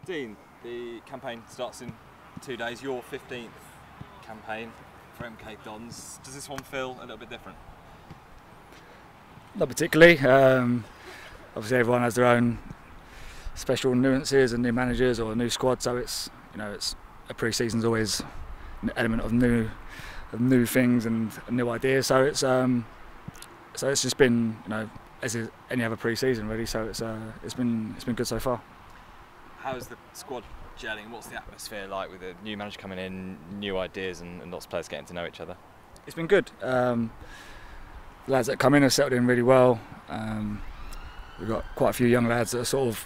Dean, the campaign starts in 2 days. Your 15th campaign for MK Dons. Does this one feel a little bit different? Not particularly. Obviously, everyone has their own special nuances and new managers or a new squad. So it's it's a pre-season's always an element of new things and new ideas. So it's just been as is any other pre-season really. So it's been good so far. How's the squad gelling? What's the atmosphere like with a new manager coming in, new ideas, and lots of players getting to know each other? It's been good. The lads that come in have settled in really well. We've got quite a few young lads that are sort of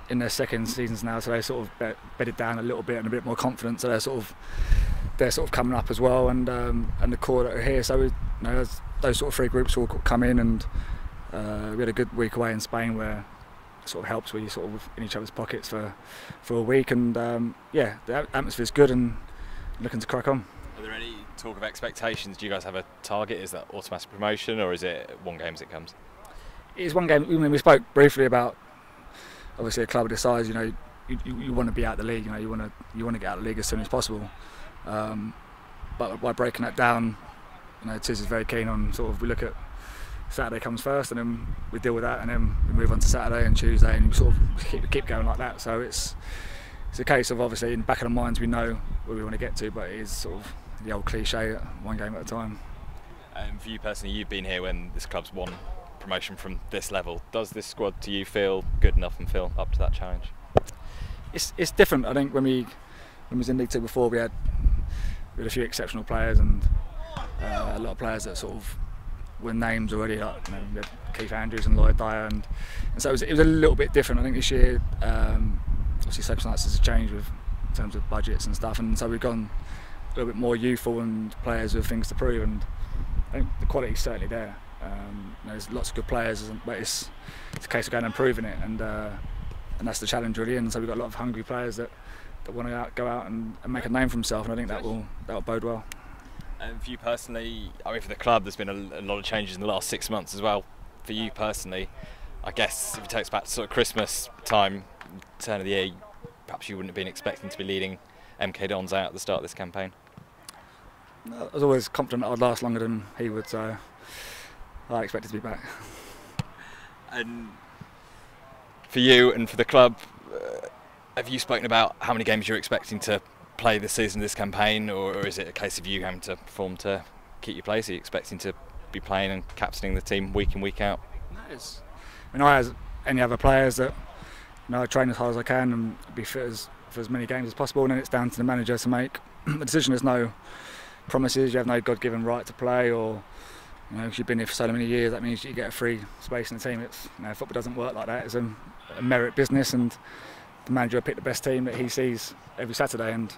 in their second seasons now, so they sort of bedded down a little bit and a bit more confident. So they're sort of coming up as well, and the core that are here. So those sort of three groups all come in, and we had a good week away in Spain where it sort of helps where you're sort of in each other's pockets for a week, and yeah, the atmosphere's good and looking to crack on. Are there any talk of expectations? Do you guys have a target? Is that automatic promotion, or is it one game as it comes? It's one game. I mean, we spoke briefly about obviously a club of this size. You want to be out of the league. You want to get out of the league as soon as possible. But by breaking that down, Tiz is very keen on sort of we look at Saturday comes first, and then we deal with that, and then we move on to Saturday and Tuesday, and we sort of keep going like that. So it's a case of obviously in the back of our minds we know where we want to get to, but it is sort of the old cliche, one game at a time. And for you personally, you've been here when this club's won promotion from this level. Does this squad to you feel good enough and feel up to that challenge? It's different. I think when we was in League Two before, we had a few exceptional players and a lot of players that sort of were names already, like we had Keith Andrews and Lloyd Dyer, and so it was a little bit different. I think this year, obviously circumstances have changed in terms of budgets and stuff, and so we've gone a little bit more youthful and players with things to prove, and I think the quality's certainly there. There's lots of good players, but it's a case of going and proving it, and that's the challenge really. And so we've got a lot of hungry players that want to go out and make a name for themselves, and I think that will bode well. And for you personally, I mean, for the club, there's been a lot of changes in the last 6 months as well. For you personally, I guess if it takes back to sort of Christmas time, turn of the year, perhaps you wouldn't have been expecting to be leading MK Dons out at the start of this campaign. I was always confident I'd last longer than he would, so I expected to be back. And for you and for the club, have you spoken about how many games you're expecting to play this season, this campaign, or is it a case of you having to perform to keep your place? Are you expecting to be playing and captaining the team week in, week out? I as any other players that I train as hard as I can and be fit for as many games as possible, and then it's down to the manager to make the decision. There's no promises, you have no God-given right to play, or if you've been here for so many years, that means you get a free space in the team. Football doesn't work like that. It's a merit business, and the manager will pick the best team that he sees every Saturday, and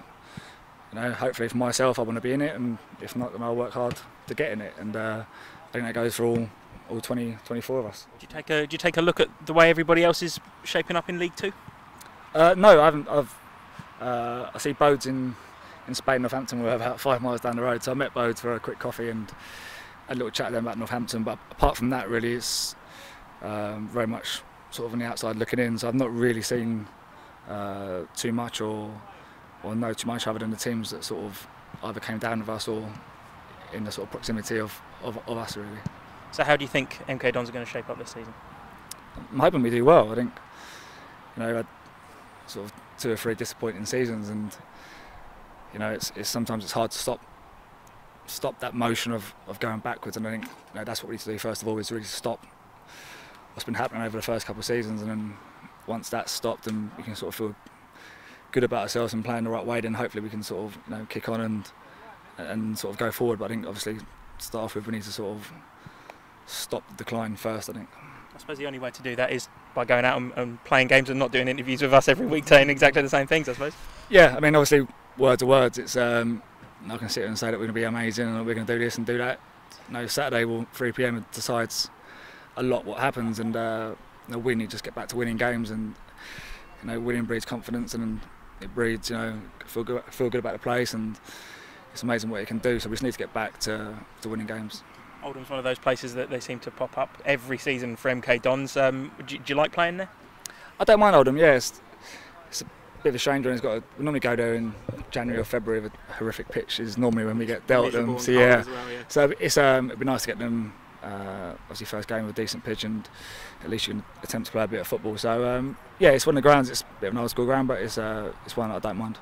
hopefully for myself I want to be in it, and if not, then I'll work hard to get in it, and I think that goes for all 24 of us. Do you take a look at the way everybody else is shaping up in League Two? No, I haven't. I see Bodes in Spain, Northampton. We're about 5 miles down the road, so I met Bodes for a quick coffee and had a little chat with them about Northampton. But apart from that, really, it's very much sort of on the outside looking in. So I've not really seen too much or know too much other than the teams that sort of either came down with us or in the sort of proximity of us, really. So how do you think MK Dons are going to shape up this season? I'm hoping we do well. I think we had sort of 2 or 3 disappointing seasons, and it's sometimes it's hard to stop that motion of going backwards, and I think that's what we need to do first of all, is really stop what's been happening over the first couple of seasons, and then once that's stopped and we can sort of feel good about ourselves and playing the right way, then hopefully we can sort of kick on and sort of go forward. But I think obviously to start off with, we need to sort of stop the decline first, I think. I suppose the only way to do that is by going out and playing games and not doing interviews with us every week saying exactly the same things, I suppose. Yeah, I mean, obviously words are words. It's I can sit here and say that we're going to be amazing and we're going to do this and do that. Saturday, 3 PM decides a lot what happens, and we need to just get back to winning games, and winning breeds confidence, and it breeds feel good about the place, and it's amazing what it can do. So we just need to get back to winning games. Oldham's one of those places that they seem to pop up every season for MK Dons. Do you like playing there? I don't mind Oldham. Yeah, it's bit of a strange one. We normally go there in January or February with a horrific pitch. Is normally when we get dealt them. So yeah, so it's it'd be nice to get them. Obviously, first game with a decent pitch, and at least you can attempt to play a bit of football. So yeah, it's one of the grounds. It's a bit of an old school ground, but it's one that I don't mind.